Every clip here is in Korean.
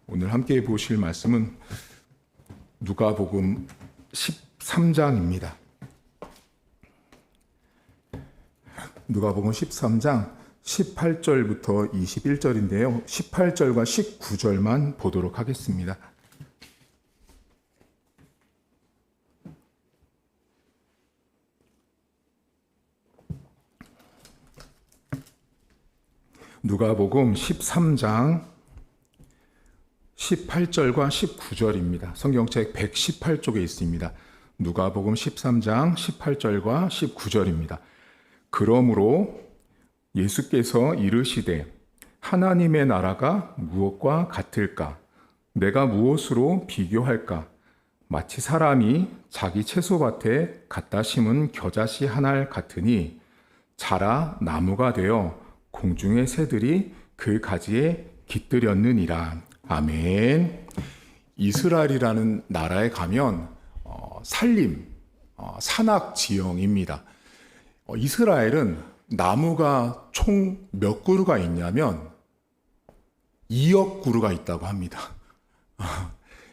오늘 함께 보실 말씀은 누가복음 13장입니다. 누가복음 13장 18절부터 21절인데요. 18절과 19절만 보도록 하겠습니다. 누가복음 13장 18절과 19절입니다. 성경책 118쪽에 있습니다. 누가복음 13장 18절과 19절입니다. 그러므로 예수께서 이르시되 하나님의 나라가 무엇과 같을까? 내가 무엇으로 비교할까? 마치 사람이 자기 채소밭에 갖다 심은 겨자씨 한 알 같으니 자라 나무가 되어 공중의 새들이 그 가지에 깃들였느니라. 아멘. 이스라엘이라는 나라에 가면 산림, 산악 지형입니다. 이스라엘은 나무가 총 몇 그루가 있냐면 2억 그루가 있다고 합니다.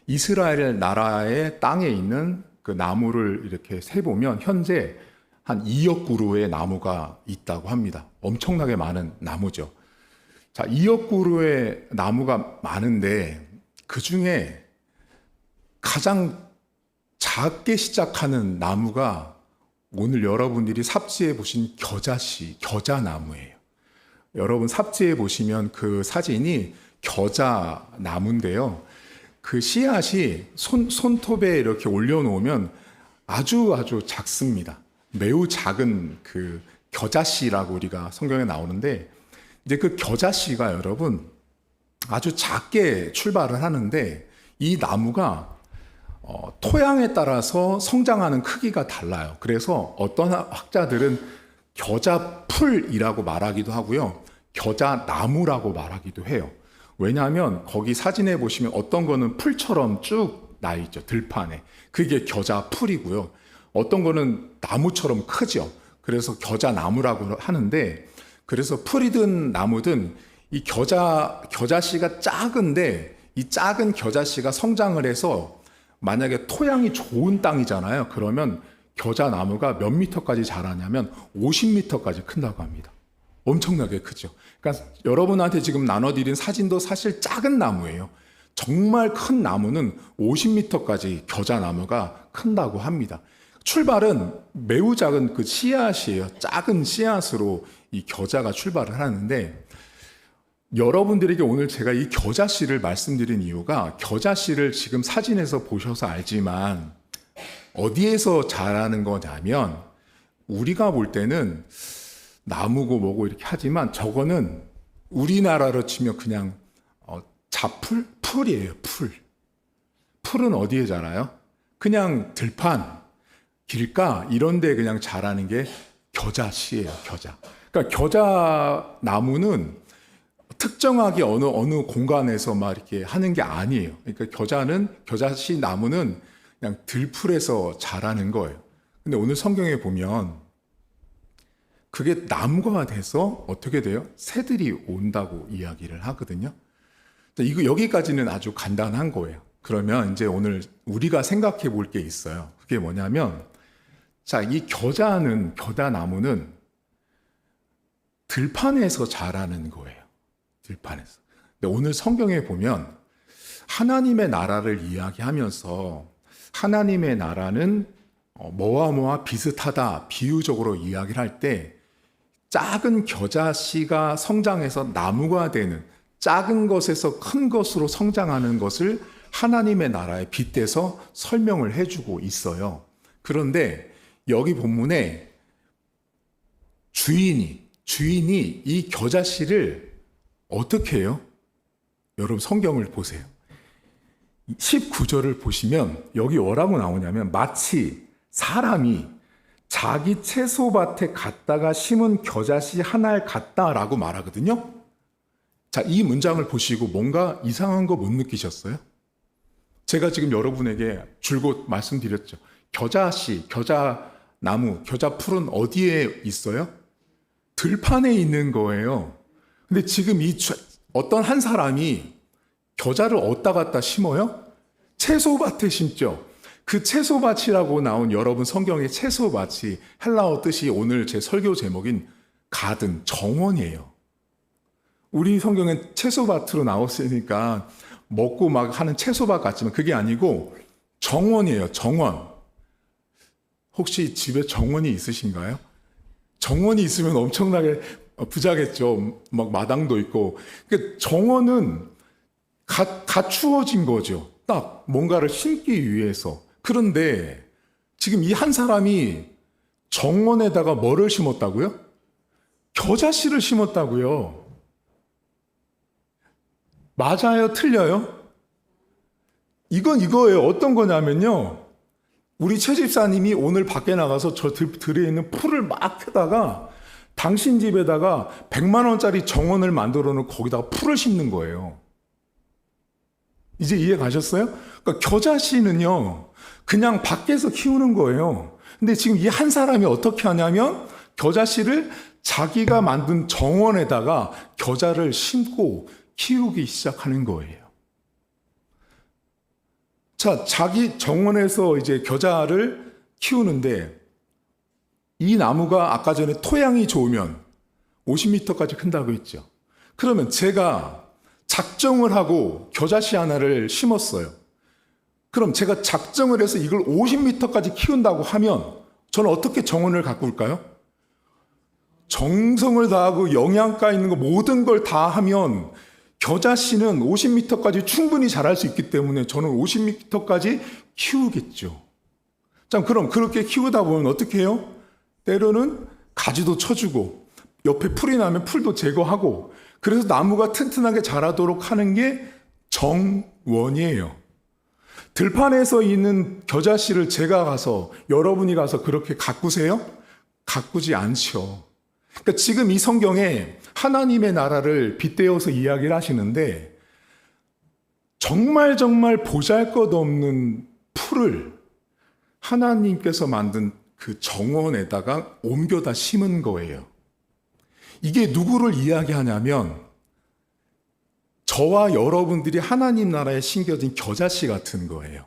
이스라엘 나라의 땅에 있는 그 나무를 이렇게 세보면 현재 한 2억 그루의 나무가 있다고 합니다. 엄청나게 많은 나무죠. 자, 2억 그루의 나무가 많은데 그 중에 가장 작게 시작하는 나무가 오늘 여러분들이 삽지에 보신 겨자나무예요. 여러분 삽지에 보시면 그 사진이 겨자나무인데요. 그 씨앗이 손톱에 이렇게 올려놓으면 아주 작습니다. 매우 작은 그 겨자씨라고 우리가 성경에 나오는데 이제 그 겨자씨가 여러분 아주 작게 출발을 하는데 이 나무가 토양에 따라서 성장하는 크기가 달라요. 그래서 어떤 학자들은 겨자풀이라고 말하기도 하고요. 겨자나무라고 말하기도 해요. 왜냐하면 거기 사진에 보시면 어떤 거는 풀처럼 쭉 나 있죠. 들판에. 그게 겨자풀이고요. 어떤 거는 나무처럼 크죠. 그래서 겨자나무라고 하는데 그래서 풀이든 나무든 이 겨자씨가 작은데 이 작은 겨자씨가 성장을 해서 만약에 토양이 좋은 땅이잖아요. 그러면 겨자나무가 몇 미터까지 자라냐면 50미터까지 큰다고 합니다. 엄청나게 크죠. 그러니까 여러분한테 지금 나눠드린 사진도 사실 작은 나무예요. 정말 큰 나무는 50미터까지 겨자나무가 큰다고 합니다. 출발은 매우 작은 그 씨앗이에요. 작은 씨앗으로 이 겨자가 출발을 하는데 여러분들에게 오늘 제가 이 겨자씨를 말씀드린 이유가 겨자씨를 지금 사진에서 보셔서 알지만 어디에서 자라는 거냐면 우리가 볼 때는 나무고 뭐고 이렇게 하지만 저거는 우리나라로 치면 그냥 풀이에요. 풀은 어디에 자라요? 그냥 들판, 길가 이런 데 그냥 자라는 게 겨자씨예요. 겨자. 그러니까 겨자나무는 특정하게 어느 공간에서 막 이렇게 하는 게 아니에요. 그러니까 겨자씨 나무는 그냥 들풀에서 자라는 거예요. 근데 오늘 성경에 보면 그게 나무가 돼서 어떻게 돼요? 새들이 온다고 이야기를 하거든요. 이거 여기까지는 아주 간단한 거예요. 그러면 이제 오늘 우리가 생각해 볼 게 있어요. 그게 뭐냐면 자, 이 겨자나무는 들판에서 자라는 거예요. 들판에서. 근데 오늘 성경에 보면 하나님의 나라를 이야기하면서 하나님의 나라는 뭐와 비슷하다 비유적으로 이야기를 할 때 작은 겨자씨가 성장해서 나무가 되는 작은 것에서 큰 것으로 성장하는 것을 하나님의 나라에 빗대서 설명을 해주고 있어요. 그런데 여기 본문에 주인이 이 겨자씨를 어떻게 해요? 여러분 성경을 보세요. 19절을 보시면 여기 뭐라고 나오냐면 마치 사람이 자기 채소밭에 갖다가 심은 겨자씨 한 알 같다라고 말하거든요. 자, 이 문장을 보시고 뭔가 이상한 거 못 느끼셨어요? 제가 지금 여러분에게 줄곧 말씀드렸죠. 겨자씨, 겨자나무, 겨자풀은 어디에 있어요? 들판에 있는 거예요. 근데 지금 어떤 한 사람이 겨자를 어디다 갖다 심어요? 채소밭에 심죠. 그 채소밭이라고 나온 여러분 성경의 채소밭이 헬라어 뜻이 오늘 제 설교 제목인 가든, 정원이에요. 우리 성경엔 채소밭으로 나왔으니까 먹고 막 하는 채소밭 같지만 그게 아니고 정원이에요. 정원. 혹시 집에 정원이 있으신가요? 정원이 있으면 엄청나게 부자겠죠. 막 마당도 있고. 그러니까 정원은 갖추어진 거죠. 딱 뭔가를 심기 위해서. 그런데 지금 이 한 사람이 정원에다가 뭐를 심었다고요? 겨자씨를 심었다고요. 맞아요? 틀려요? 이건 이거예요. 어떤 거냐면요. 우리 최 집사님이 오늘 밖에 나가서 저 들에 있는 풀을 막 캐다가 당신 집에다가 100만 원짜리 정원을 만들어 놓고 거기다가 풀을 심는 거예요. 이제 이해 가셨어요? 그러니까 겨자씨는요. 그냥 밖에서 키우는 거예요. 근데 지금 이 한 사람이 어떻게 하냐면 겨자씨를 자기가 만든 정원에다가 겨자를 심고 키우기 시작하는 거예요. 자, 자기 정원에서 이제 겨자를 키우는데 이 나무가 아까 전에 토양이 좋으면 50m까지 큰다고 했죠. 그러면 제가 작정을 하고 겨자씨 하나를 심었어요. 그럼 제가 작정을 해서 이걸 50m까지 키운다고 하면 저는 어떻게 정원을 가꿀까요? 정성을 다하고 영양가 있는 거 모든 걸 다 하면 겨자씨는 50m까지 충분히 자랄 수 있기 때문에 저는 50m까지 키우겠죠. 자, 그럼 그렇게 키우다 보면 어떻게 해요? 때로는 가지도 쳐주고 옆에 풀이 나면 풀도 제거하고 그래서 나무가 튼튼하게 자라도록 하는 게 정원이에요. 들판에서 있는 겨자씨를 제가 가서 여러분이 가서 그렇게 가꾸세요? 가꾸지 않죠. 그러니까 지금 이 성경에 하나님의 나라를 빗대어서 이야기를 하시는데 정말 보잘것없는 풀을 하나님께서 만든 그 정원에다가 옮겨다 심은 거예요. 이게 누구를 이야기하냐면 저와 여러분들이 하나님 나라에 심겨진 겨자씨 같은 거예요.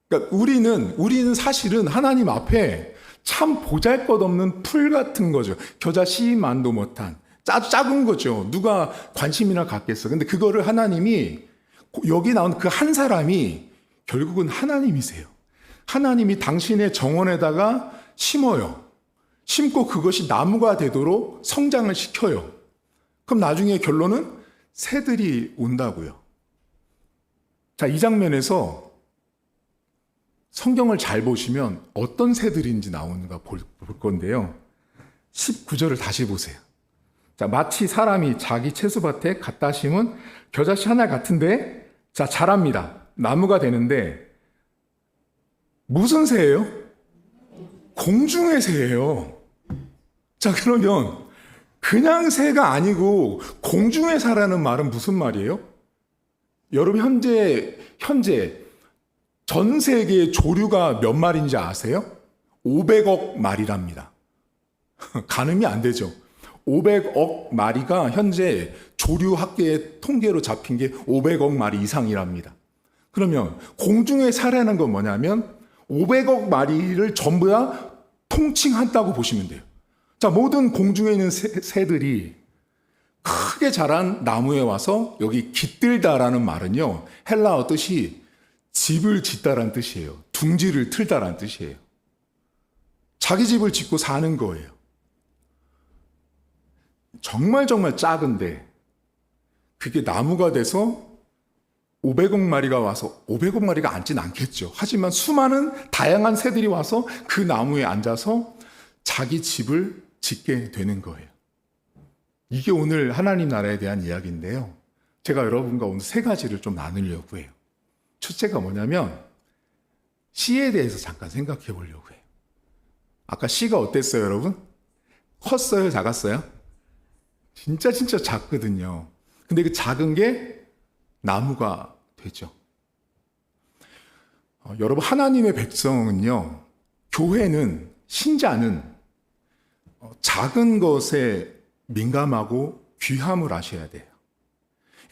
그러니까 우리는 사실은 하나님 앞에 참 보잘것없는 풀 같은 거죠. 겨자씨만도 못한 작은 거죠. 누가 관심이나 갖겠어. 근데 그거를 하나님이 여기 나온 그 한 사람이 결국은 하나님이세요. 하나님이 당신의 정원에다가 심어요. 심고 그것이 나무가 되도록 성장을 시켜요. 그럼 나중에 결론은 새들이 온다고요. 자, 이 장면에서 성경을 잘 보시면 어떤 새들인지 나오는가 볼 건데요. 19절을 다시 보세요. 자, 마치 사람이 자기 채소밭에 갖다 심은 겨자씨 하나 같은데, 자, 자랍니다. 나무가 되는데, 무슨 새예요? 공중의 새예요. 자, 그러면 그냥 새가 아니고 공중에 사라는 말은 무슨 말이에요? 여러분 현재 전 세계의 조류가 몇 마리인지 아세요? 500억 마리랍니다. 가늠이 안 되죠. 500억 마리가 현재 조류학계의 통계로 잡힌 게 500억 마리 이상이랍니다. 그러면 공중에 사라는 건 뭐냐면 500억 마리를 전부 다 통칭한다고 보시면 돼요. 자, 모든 공중에 있는 새들이 크게 자란 나무에 와서 여기 깃들다라는 말은요, 헬라어 뜻이 집을 짓다라는 뜻이에요. 둥지를 틀다라는 뜻이에요. 자기 집을 짓고 사는 거예요. 정말 작은데 그게 나무가 돼서 500억 마리가 와서 500억 마리가 앉진 않겠죠. 하지만 수많은 다양한 새들이 와서 그 나무에 앉아서 자기 집을 짓게 되는 거예요. 이게 오늘 하나님 나라에 대한 이야기인데요. 제가 여러분과 오늘 세 가지를 좀 나누려고 해요. 첫째가 뭐냐면 씨에 대해서 잠깐 생각해 보려고 해요. 아까 씨가 어땠어요, 여러분? 컸어요, 작았어요? 진짜 작거든요. 근데 그 작은 게 나무가 되죠. 여러분, 하나님의 백성은요, 교회는, 신자는 작은 것에 민감하고 귀함을 아셔야 돼요.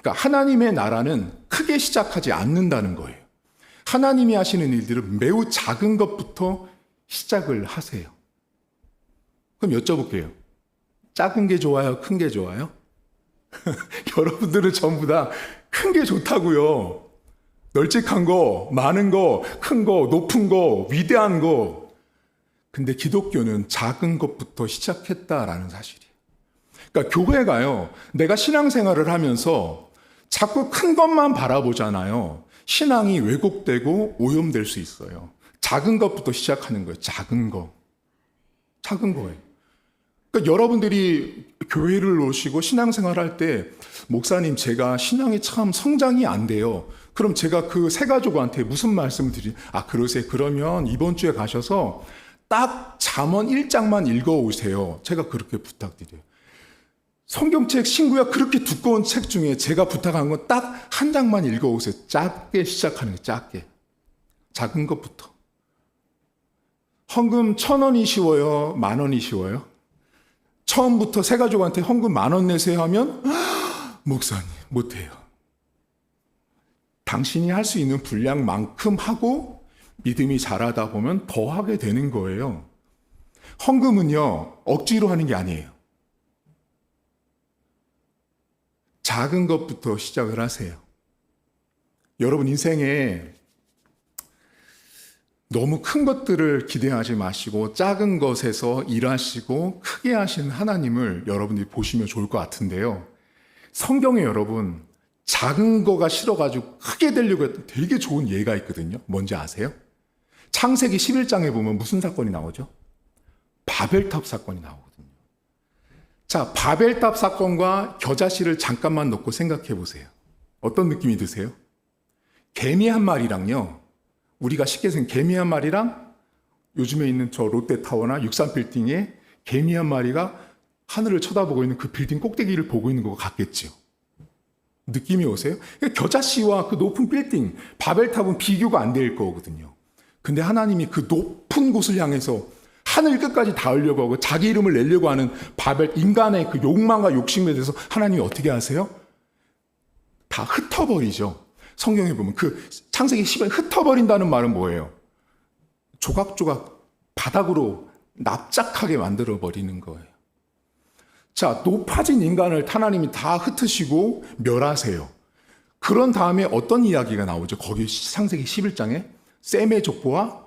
그러니까 하나님의 나라는 크게 시작하지 않는다는 거예요. 하나님이 하시는 일들은 매우 작은 것부터 시작을 하세요. 그럼 여쭤볼게요. 작은 게 좋아요? 큰 게 좋아요? 여러분들은 전부 다 큰 게 좋다고요. 널찍한 거, 많은 거, 큰 거, 높은 거, 위대한 거. 근데 기독교는 작은 것부터 시작했다라는 사실이에요. 그러니까 교회가요, 내가 신앙생활을 하면서 자꾸 큰 것만 바라보잖아요. 신앙이 왜곡되고 오염될 수 있어요. 작은 것부터 시작하는 거예요. 작은 거. 작은 거예요. 그러니까 여러분들이 교회를 오시고 신앙생활 할 때, 목사님, 제가 신앙이 참 성장이 안 돼요. 그럼 제가 그 세 가족한테 무슨 말씀을 그러세요. 그러면 이번 주에 가셔서 딱 잠언 1장만 읽어오세요. 제가 그렇게 부탁드려요. 성경책 신구약 그렇게 두꺼운 책 중에 제가 부탁한 건 딱 한 장만 읽어오세요. 작게 시작하는 거예요. 작게. 작은 것부터. 헌금 1,000원이 쉬워요? 10,000원이 쉬워요? 처음부터 세 가족한테 헌금 10,000원 내세요 하면 목사님 못해요. 당신이 할 수 있는 분량만큼 하고 믿음이 자라다 보면 더 하게 되는 거예요. 헌금은요, 억지로 하는 게 아니에요. 작은 것부터 시작을 하세요. 여러분 인생에 너무 큰 것들을 기대하지 마시고 작은 것에서 일하시고 크게 하시는 하나님을 여러분들이 보시면 좋을 것 같은데요. 성경에 여러분 작은 거가 싫어가지고 크게 되려고 했던 되게 좋은 예가 있거든요. 뭔지 아세요? 창세기 11장에 보면 무슨 사건이 나오죠? 바벨탑 사건이 나오거든요. 자, 바벨탑 사건과 겨자씨를 잠깐만 놓고 생각해 보세요. 어떤 느낌이 드세요? 개미 한 마리랑요, 우리가 쉽게 생긴 개미 한 마리랑 요즘에 있는 저 롯데타워나 63빌딩에 개미 한 마리가 하늘을 쳐다보고 있는 그 빌딩 꼭대기를 보고 있는 것 같겠지요. 느낌이 오세요? 겨자씨와 그 높은 빌딩, 바벨탑은 비교가 안 될 거거든요. 근데 하나님이 그 높은 곳을 향해서 하늘 끝까지 닿으려고 하고 자기 이름을 내려고 하는 인간의 그 욕망과 욕심에 대해서 하나님이 어떻게 하세요? 다 흩어버리죠. 성경에 보면 그 창세기 10에 흩어버린다는 말은 뭐예요? 조각조각 바닥으로 납작하게 만들어버리는 거예요. 자, 높아진 인간을 하나님이 다 흩으시고 멸하세요. 그런 다음에 어떤 이야기가 나오죠? 거기 창세기 11장에 셈의 족보와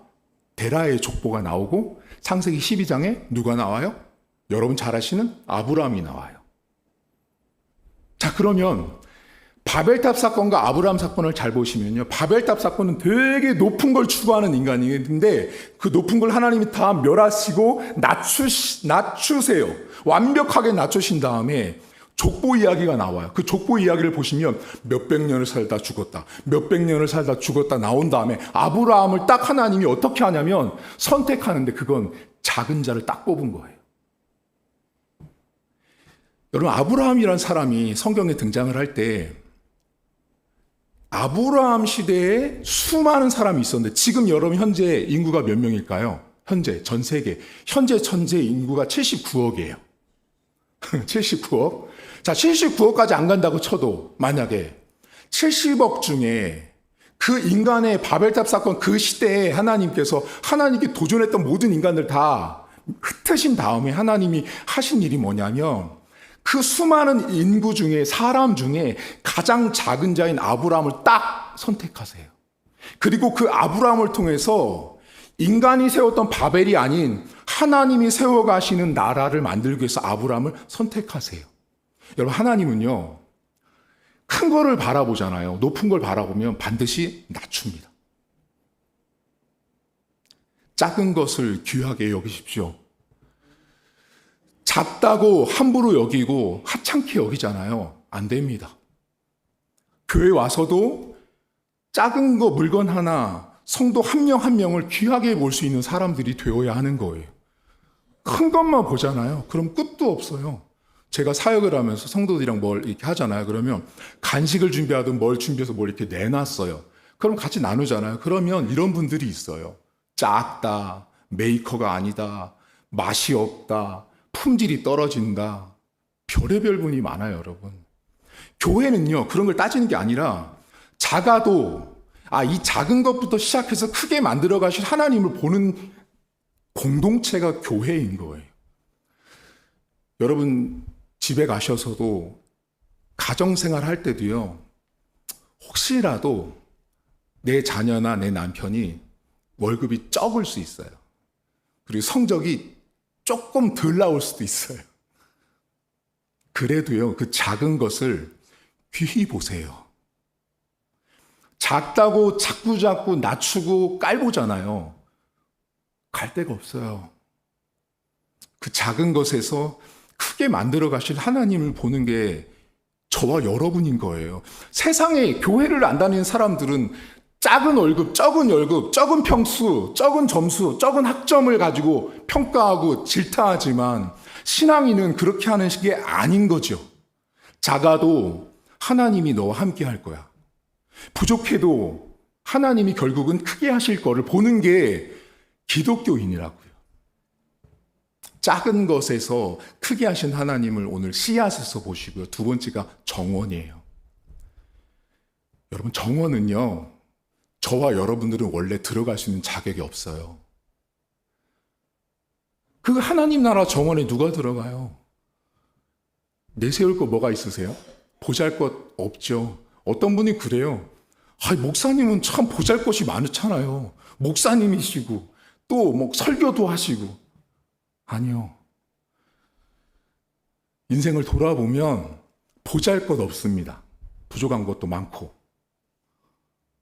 데라의 족보가 나오고 창세기 12장에 누가 나와요? 여러분 잘 아시는 아브라함이 나와요. 자, 그러면 바벨탑 사건과 아브라함 사건을 잘 보시면요, 바벨탑 사건은 되게 높은 걸 추구하는 인간인데 그 높은 걸 하나님이 다 멸하시고 낮추세요. 완벽하게 낮추신 다음에 족보 이야기가 나와요. 그 족보 이야기를 보시면 몇백 년을 살다 죽었다, 몇백 년을 살다 죽었다 나온 다음에 아브라함을 딱 하나님이 어떻게 하냐면 선택하는데 그건 작은 자를 딱 뽑은 거예요. 여러분, 아브라함이란 사람이 성경에 등장을 할 때 아브라함 시대에 수많은 사람이 있었는데 지금 여러분 현재 인구가 몇 명일까요? 현재 전 세계 현재 인구가 79억이에요. 79억. 자, 79억까지 안 간다고 쳐도 만약에 70억 중에 그 인간의 바벨탑 사건 그 시대에 하나님께서 하나님께 도전했던 모든 인간들 다 흩으신 다음에 하나님이 하신 일이 뭐냐면 그 수많은 인구 중에 사람 중에 가장 작은 자인 아브라함을 딱 선택하세요. 그리고 그 아브라함을 통해서 인간이 세웠던 바벨이 아닌 하나님이 세워가시는 나라를 만들기 위해서 아브라함을 선택하세요. 여러분, 하나님은요, 큰 거를 바라보잖아요. 높은 걸 바라보면 반드시 낮춥니다. 작은 것을 귀하게 여기십시오. 작다고 함부로 여기고 하찮게 여기잖아요. 안 됩니다. 교회 와서도 작은 거 물건 하나, 성도 한 명 한 명을 귀하게 볼 수 있는 사람들이 되어야 하는 거예요. 큰 것만 보잖아요. 그럼 끝도 없어요. 제가 사역을 하면서 성도들이랑 뭘 이렇게 하잖아요. 그러면 간식을 준비하든 뭘 준비해서 뭘 이렇게 내놨어요. 그럼 같이 나누잖아요. 그러면 이런 분들이 있어요. 작다, 메이커가 아니다, 맛이 없다, 품질이 떨어진다. 별의별 분이 많아요, 여러분. 교회는요, 그런 걸 따지는 게 아니라 작아도 이 작은 것부터 시작해서 크게 만들어 가실 하나님을 보는 공동체가 교회인 거예요. 여러분 집에 가셔서도 가정생활 할 때도요, 혹시라도 내 자녀나 내 남편이 월급이 적을 수 있어요. 그리고 성적이 조금 덜 나올 수도 있어요. 그래도요, 그 작은 것을 귀히 보세요. 작다고 자꾸 낮추고 깔보잖아요. 갈 데가 없어요. 그 작은 것에서 크게 만들어 가실 하나님을 보는 게 저와 여러분인 거예요. 세상에 교회를 안 다니는 사람들은 작은 월급, 적은 평수, 적은 점수, 적은 학점을 가지고 평가하고 질타하지만 신앙인은 그렇게 하는 게 아닌 거죠. 작아도 하나님이 너와 함께 할 거야. 부족해도 하나님이 결국은 크게 하실 거를 보는 게 기독교인이라고요. 작은 것에서 크게 하신 하나님을 오늘 씨앗에서 보시고요. 두 번째가 정원이에요. 여러분, 정원은요, 저와 여러분들은 원래 들어갈 수 있는 자격이 없어요. 그 하나님 나라 정원에 누가 들어가요? 내세울 거 뭐가 있으세요? 보잘것 없죠. 어떤 분이 그래요. 목사님은 참 보잘것이 많잖아요. 목사님이시고 또 뭐 설교도 하시고. 아니요. 인생을 돌아보면 보잘것 없습니다. 부족한 것도 많고.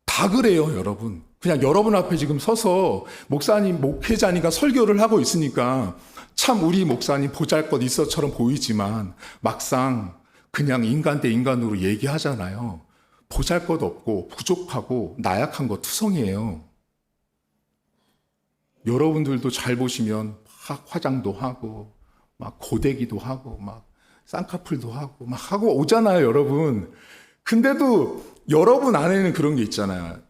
다 그래요, 여러분. 그냥 여러분 앞에 지금 서서 목사님, 목회자니까 설교를 하고 있으니까 참 우리 목사님 보잘것 있어처럼 보이지만 막상 그냥 인간 대 인간으로 얘기하잖아요. 보잘것 없고 부족하고 나약한 거 투성이에요. 여러분들도 잘 보시면 막 화장도 하고 막 고데기도 하고 막 쌍꺼풀도 하고 막 하고 오잖아요, 여러분. 근데도 여러분 안에는 그런 게 있잖아요.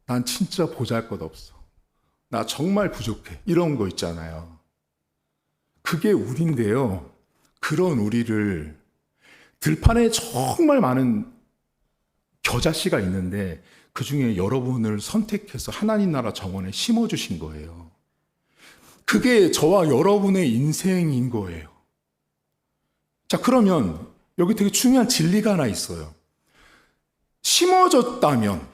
난 진짜 보잘것 없어. 나 정말 부족해. 이런 거 있잖아요. 그게 우리인데요. 그런 우리를 들판에 정말 많은 겨자씨가 있는데 그 중에 여러분을 선택해서 하나님 나라 정원에 심어주신 거예요. 그게 저와 여러분의 인생인 거예요. 자, 그러면 여기 되게 중요한 진리가 하나 있어요. 심어졌다면,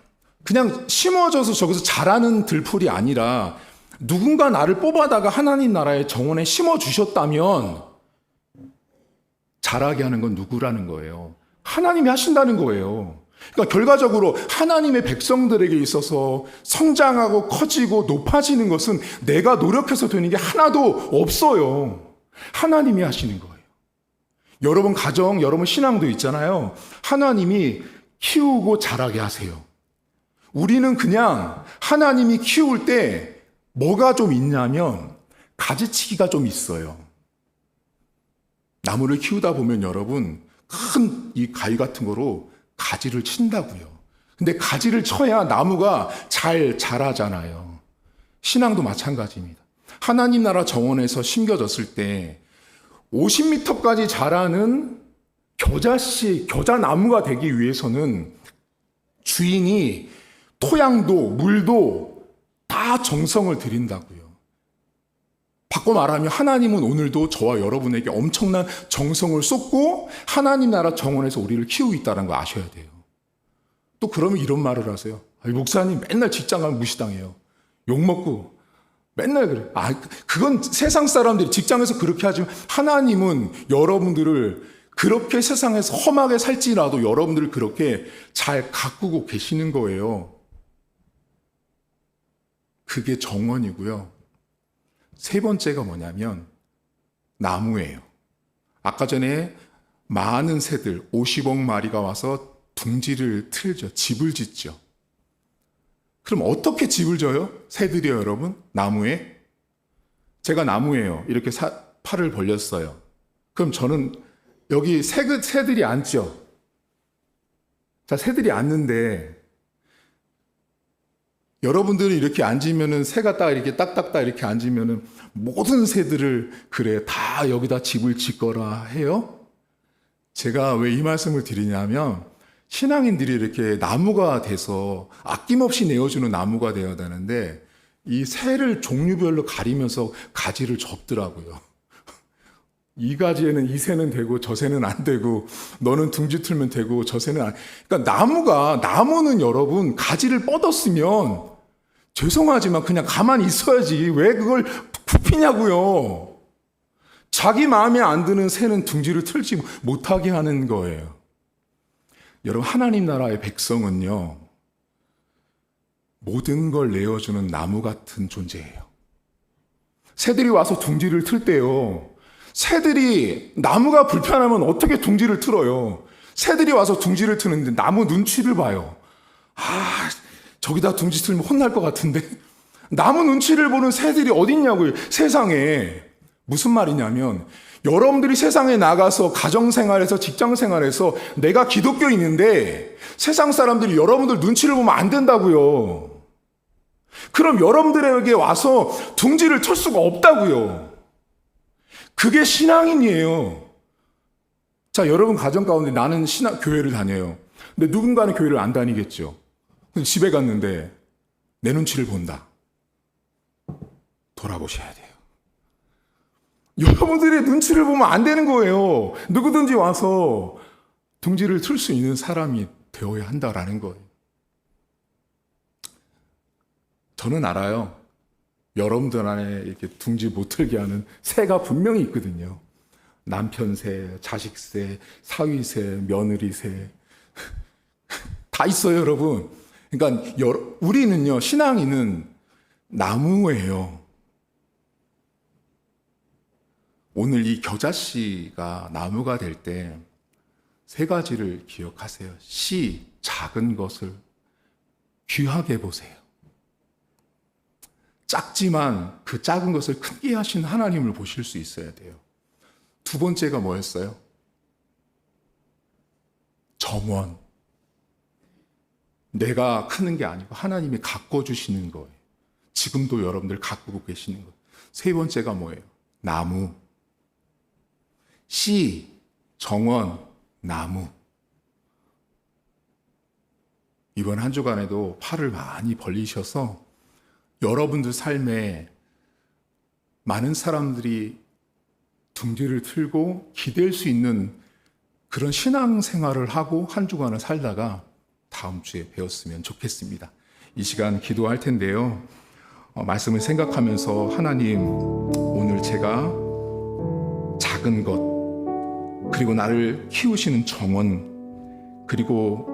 그냥 심어져서 저기서 자라는 들풀이 아니라 누군가 나를 뽑아다가 하나님 나라의 정원에 심어주셨다면 자라게 하는 건 누구라는 거예요? 하나님이 하신다는 거예요. 그러니까 결과적으로 하나님의 백성들에게 있어서 성장하고 커지고 높아지는 것은 내가 노력해서 되는 게 하나도 없어요. 하나님이 하시는 거예요. 여러분 가정, 여러분 신앙도 있잖아요. 하나님이 키우고 자라게 하세요. 우리는 그냥 하나님이 키울 때 뭐가 좀 있냐면 가지치기가 좀 있어요. 나무를 키우다 보면 여러분 큰 이 가위 같은 거로 가지를 친다고요. 근데 가지를 쳐야 나무가 잘 자라잖아요. 신앙도 마찬가지입니다. 하나님 나라 정원에서 심겨졌을 때 50m까지 자라는 겨자나무가 되기 위해서는 주인이 토양도 물도 다 정성을 들인다고요. 바꿔 말하면 하나님은 오늘도 저와 여러분에게 엄청난 정성을 쏟고 하나님 나라 정원에서 우리를 키우고 있다는 거 아셔야 돼요. 또 그러면 이런 말을 하세요. 목사님 맨날 직장 가면 무시당해요. 욕먹고 맨날 그래. 그건 세상 사람들이 직장에서 그렇게 하지만 하나님은 여러분들을 그렇게 세상에서 험하게 살지라도 여러분들을 그렇게 잘 가꾸고 계시는 거예요. 그게 정원이고요. 세 번째가 뭐냐면 나무예요. 아까 전에 많은 새들 50억 마리가 와서 둥지를 틀죠. 집을 짓죠. 그럼 어떻게 집을 져요? 새들이요, 여러분? 나무에? 제가 나무예요. 이렇게 팔을 벌렸어요. 그럼 저는 여기 새들이 앉죠. 자, 새들이 앉는데 여러분들이 이렇게 앉으면은 새가 딱 이렇게 딱딱딱 이렇게 앉으면은 모든 새들을 그래 다 여기다 집을 짓거라 해요? 제가 왜 이 말씀을 드리냐면 신앙인들이 이렇게 나무가 돼서 아낌없이 내어주는 나무가 되어야 되는데 이 새를 종류별로 가리면서 가지를 접더라고요. 이 가지에는 이 새는 되고 저 새는 안 되고 너는 둥지 틀면 되고 저 새는 안. 그러니까 나무는 여러분 가지를 뻗었으면 죄송하지만 그냥 가만히 있어야지 왜 그걸 굽히냐고요. 자기 마음에 안 드는 새는 둥지를 틀지 못하게 하는 거예요. 여러분 하나님 나라의 백성은요. 모든 걸 내어주는 나무 같은 존재예요. 새들이 와서 둥지를 틀 때요. 새들이 나무가 불편하면 어떻게 둥지를 틀어요? 새들이 와서 둥지를 트는데 나무 눈치를 봐요. 저기다 둥지 틀면 혼날 것 같은데 나무 눈치를 보는 새들이 어딨냐고요. 세상에. 무슨 말이냐면 여러분들이 세상에 나가서 가정생활에서 직장생활에서 내가 기독교인인데 세상 사람들이 여러분들 눈치를 보면 안 된다고요. 그럼 여러분들에게 와서 둥지를 틀 수가 없다고요. 그게 신앙인이에요. 자, 여러분 가정 가운데 나는 교회를 다녀요. 근데 누군가는 교회를 안 다니겠죠. 근데 집에 갔는데 내 눈치를 본다. 돌아보셔야 돼요. 여러분들의 눈치를 보면 안 되는 거예요. 누구든지 와서 둥지를 틀 수 있는 사람이 되어야 한다라는 거예요. 저는 알아요. 여러분들 안에 이렇게 둥지 못 틀게 하는 새가 분명히 있거든요. 남편 새, 자식 새, 사위 새, 며느리 새. 다 있어요, 여러분. 그러니까 우리는요, 신앙인은 나무예요. 오늘 이 겨자씨가 나무가 될 때 세 가지를 기억하세요. 씨, 작은 것을 귀하게 보세요. 작지만 그 작은 것을 크게 하신 하나님을 보실 수 있어야 돼요. 두 번째가 뭐였어요? 정원. 내가 크는 게 아니고 하나님이 가꿔주시는 거예요. 지금도 여러분들 가꾸고 계시는 거예요. 세 번째가 뭐예요? 나무. 씨, 정원, 나무. 이번 한 주간에도 팔을 많이 벌리셔서 여러분들 삶에 많은 사람들이 둥지를 틀고 기댈 수 있는 그런 신앙생활을 하고 한 주간을 살다가 다음 주에 배웠으면 좋겠습니다. 이 시간 기도할 텐데요. 말씀을 생각하면서 하나님, 오늘 제가 작은 것, 그리고 나를 키우시는 정원, 그리고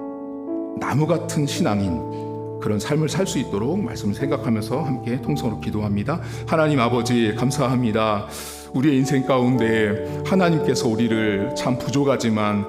나무 같은 신앙인, 그런 삶을 살 수 있도록 말씀을 생각하면서 함께 통성으로 기도합니다. 하나님 아버지 감사합니다. 우리의 인생 가운데 하나님께서 우리를 참 부족하지만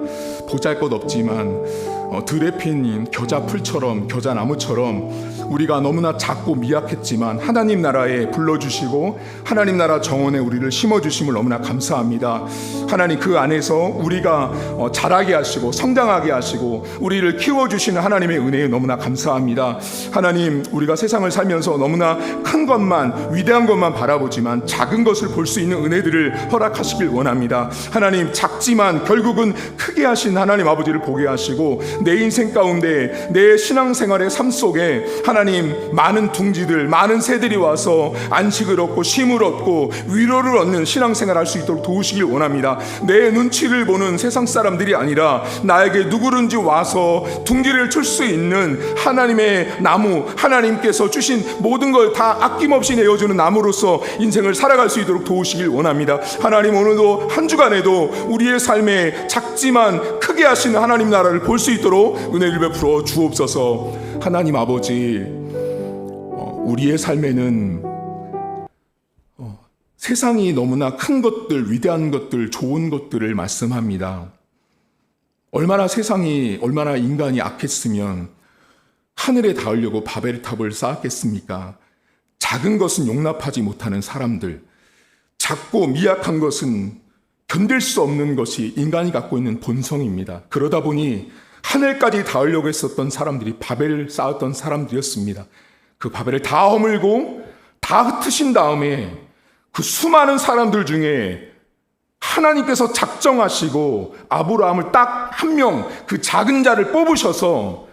보잘것없지만 들에 핀 겨자풀처럼 겨자나무처럼 우리가 너무나 작고 미약했지만 하나님 나라에 불러주시고 하나님 나라 정원에 우리를 심어주심을 너무나 감사합니다. 하나님 그 안에서 우리가 자라게 하시고 성장하게 하시고 우리를 키워주시는 하나님의 은혜에 너무나 감사합니다. 하나님, 우리가 세상을 살면서 너무나 큰 것만, 위대한 것만 바라보지만 작은 것을 볼 수 있는 은혜들을 허락하시길 원합니다. 하나님, 작지만 결국은 크게 하신 하나님 아버지를 보게 하시고 내 인생 가운데 내 신앙생활의 삶 속에 하나님 많은 둥지들, 많은 새들이 와서 안식을 얻고 쉼을 얻고 위로를 얻는 신앙생활을 할 수 있도록 도우시길 원합니다. 내 눈치를 보는 세상 사람들이 아니라 나에게 누구든지 와서 둥지를 틀 수 있는 하나님의 나무, 하나님께서 주신 모든 걸 다 아낌없이 내어주는 나무로서 인생을 살아갈 수 있도록 도우시길 원합니다. 하나님, 오늘도 한 주간에도 우리의 삶에 작지만 크게 하시는 하나님 나라를 볼 수 있도록 은혜를 베풀어 주옵소서. 하나님 아버지, 우리의 삶에는 세상이 너무나 큰 것들, 위대한 것들, 좋은 것들을 말씀합니다. 얼마나 인간이 악했으면 하늘에 닿으려고 바벨탑을 쌓았겠습니까? 작은 것은 용납하지 못하는 사람들, 작고 미약한 것은 견딜 수 없는 것이 인간이 갖고 있는 본성입니다. 그러다 보니 하늘까지 닿으려고 했었던 사람들이 바벨을 쌓았던 사람들이었습니다. 그 바벨을 다 허물고 다 흩으신 다음에 그 수많은 사람들 중에 하나님께서 작정하시고 아브라함을 딱 한 명, 그 작은 자를 뽑으셔서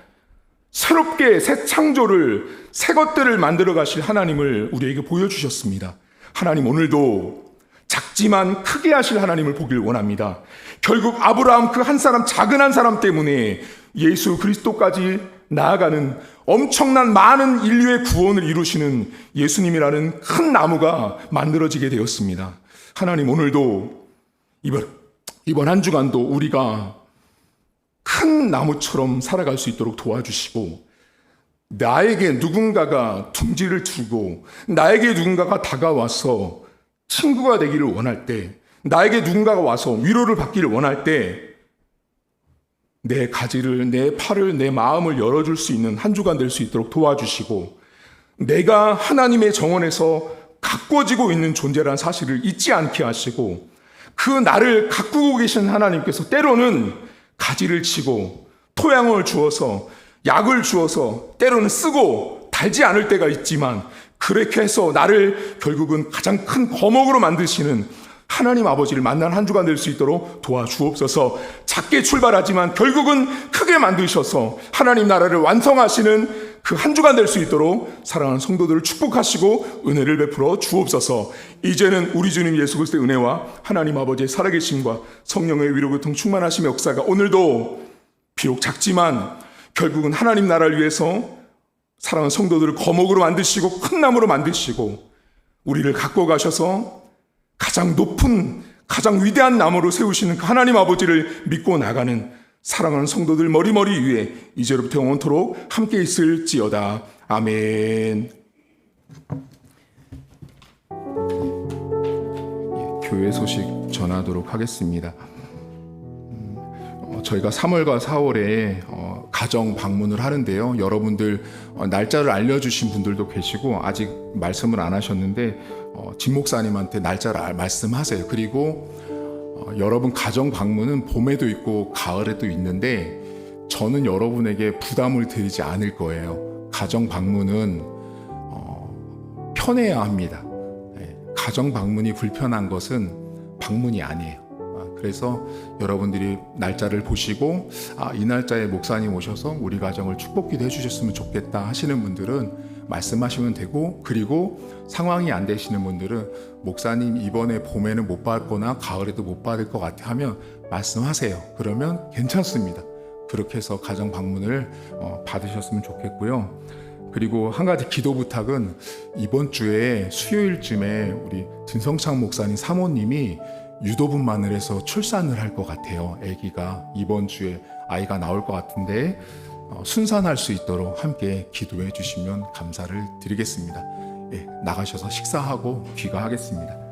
새롭게 새 창조를, 새 것들을 만들어 가실 하나님을 우리에게 보여주셨습니다. 하나님 오늘도 작지만 크게 하실 하나님을 보길 원합니다. 결국 아브라함 그 한 사람, 작은 한 사람 때문에 예수 그리스도까지 나아가는 엄청난 많은 인류의 구원을 이루시는 예수님이라는 큰 나무가 만들어지게 되었습니다. 하나님 오늘도 이번 한 주간도 우리가 큰 나무처럼 살아갈 수 있도록 도와주시고, 나에게 누군가가 둥지를 주고 나에게 누군가가 다가와서 친구가 되기를 원할 때, 나에게 누군가가 와서 위로를 받기를 원할 때 내 가지를, 내 팔을, 내 마음을 열어줄 수 있는 한 주간 될 수 있도록 도와주시고, 내가 하나님의 정원에서 가꿔지고 있는 존재라는 사실을 잊지 않게 하시고, 그 나를 가꾸고 계신 하나님께서 때로는 가지를 치고 토양을 주어서 약을 주어서 때로는 쓰고 달지 않을 때가 있지만, 그렇게 해서 나를 결국은 가장 큰 거목으로 만드시는 하나님 아버지를 만난 한 주간 될 수 있도록 도와주옵소서. 작게 출발하지만 결국은 크게 만드셔서 하나님 나라를 완성하시는 그 한 주간 될 수 있도록 사랑하는 성도들을 축복하시고 은혜를 베풀어 주옵소서. 이제는 우리 주님 예수 그리스도의 은혜와 하나님 아버지의 살아계심과 성령의 위로 교통 충만하심의 역사가 오늘도 비록 작지만 결국은 하나님 나라를 위해서 사랑하는 성도들을 거목으로 만드시고 큰 나무로 만드시고 우리를 갖고 가셔서 가장 높은, 가장 위대한 나무로 세우시는 그 하나님 아버지를 믿고 나가는 사랑하는 성도들 머리머리 위에 이제로부터 영원토록 함께 있을지어다. 아멘. 교회 소식 전하도록 하겠습니다. 저희가 3월과 4월에 가정 방문을 하는데요. 여러분들 날짜를 알려주신 분들도 계시고 아직 말씀을 안 하셨는데 진 목사님한테 날짜를 말씀하세요. 그리고 여러분 가정 방문은 봄에도 있고 가을에도 있는데 저는 여러분에게 부담을 드리지 않을 거예요. 가정 방문은 편해야 합니다. 가정 방문이 불편한 것은 방문이 아니에요. 그래서 여러분들이 날짜를 보시고 이 날짜에 목사님 오셔서 우리 가정을 축복기도 해주셨으면 좋겠다 하시는 분들은 말씀하시면 되고, 그리고 상황이 안 되시는 분들은 목사님 이번에 봄에는 못 받거나 가을에도 못 받을 것 같아 하면 말씀하세요. 그러면 괜찮습니다. 그렇게 해서 가정 방문을 받으셨으면 좋겠고요. 그리고 한 가지 기도 부탁은 이번 주에 수요일쯤에 우리 진성창 목사님 사모님이 유도분 마늘에서 출산을 할 것 같아요. 아기가 이번 주에 아이가 나올 것 같은데 순산할 수 있도록 함께 기도해 주시면 감사를 드리겠습니다. 나가셔서 식사하고 귀가하겠습니다.